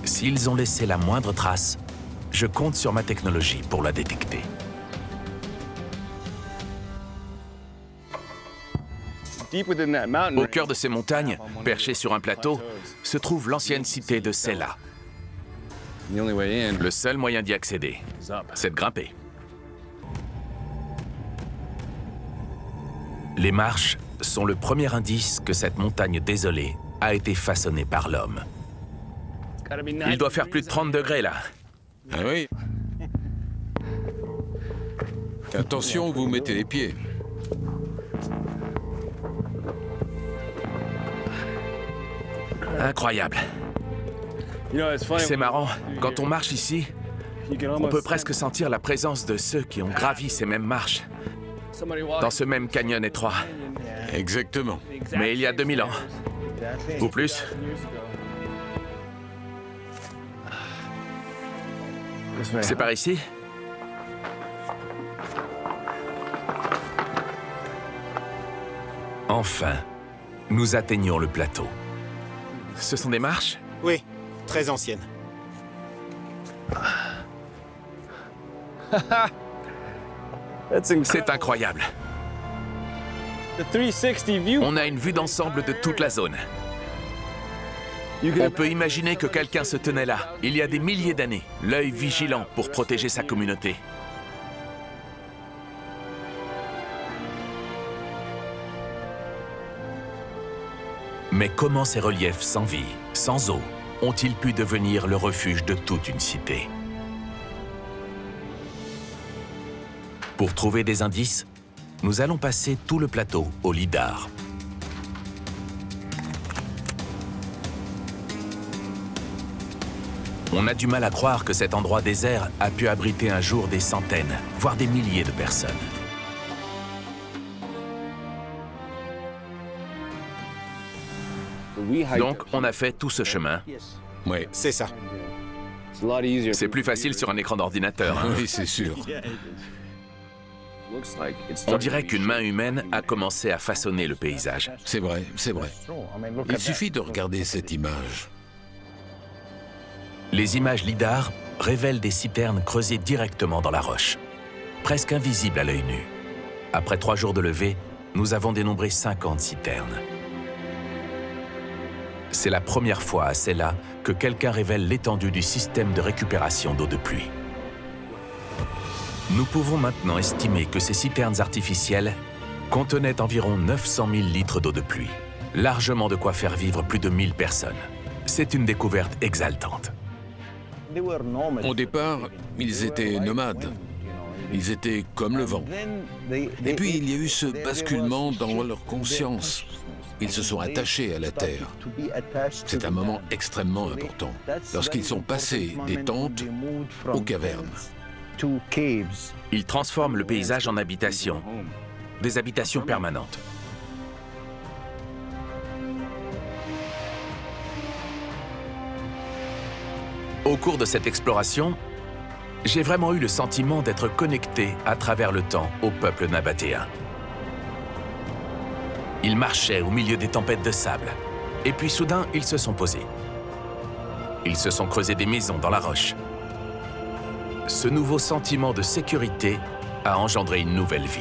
S'ils ont laissé la moindre trace, je compte sur ma technologie pour la détecter. Au cœur de ces montagnes, perchées sur un plateau, se trouve l'ancienne cité de Sela. Le seul moyen d'y accéder, c'est de grimper. Les marches sont le premier indice que cette montagne désolée a été façonnée par l'homme. Il doit faire plus de 30 degrés là. Ah oui? Attention où vous mettez les pieds. Incroyable. C'est marrant, quand on marche ici, on peut presque sentir la présence de ceux qui ont gravi ces mêmes marches, dans ce même canyon étroit. Exactement. Mais il y a 2000 ans, ou plus. C'est par ici? Enfin, nous atteignons le plateau. Ce sont des marches? Oui, très anciennes. C'est incroyable. On a une vue d'ensemble de toute la zone. On peut imaginer que quelqu'un se tenait là, il y a des milliers d'années, l'œil vigilant pour protéger sa communauté. Mais comment ces reliefs sans vie, sans eau, ont-ils pu devenir le refuge de toute une cité? Pour trouver des indices, nous allons passer tout le plateau au lidar. On a du mal à croire que cet endroit désert a pu abriter un jour des centaines, voire des milliers de personnes. Donc, on a fait tout ce chemin. Oui, C'est ça. C'est plus facile sur un écran d'ordinateur. Hein. oui, c'est sûr. On dirait qu'une main humaine a commencé à façonner le paysage. C'est vrai, c'est vrai. Il suffit de regarder cette image. Les images lidar révèlent des citernes creusées directement dans la roche, presque invisibles à l'œil nu. Après 3 jours de levée, nous avons dénombré 50 citernes. C'est la première fois à Sela que quelqu'un révèle l'étendue du système de récupération d'eau de pluie. Nous pouvons maintenant estimer que ces citernes artificielles contenaient environ 900 000 litres d'eau de pluie, largement de quoi faire vivre plus de 1000 personnes. C'est une découverte exaltante. Au départ, ils étaient nomades. Ils étaient comme le vent. Et puis, il y a eu ce basculement dans leur conscience. Ils se sont attachés à la terre. C'est un moment extrêmement important, lorsqu'ils sont passés des tentes aux cavernes. Ils transforment le paysage en habitations, des habitations permanentes. Au cours de cette exploration, j'ai vraiment eu le sentiment d'être connecté à travers le temps au peuple nabatéen. Ils marchaient au milieu des tempêtes de sable, et puis soudain, ils se sont posés. Ils se sont creusés des maisons dans la roche. Ce nouveau sentiment de sécurité a engendré une nouvelle vie.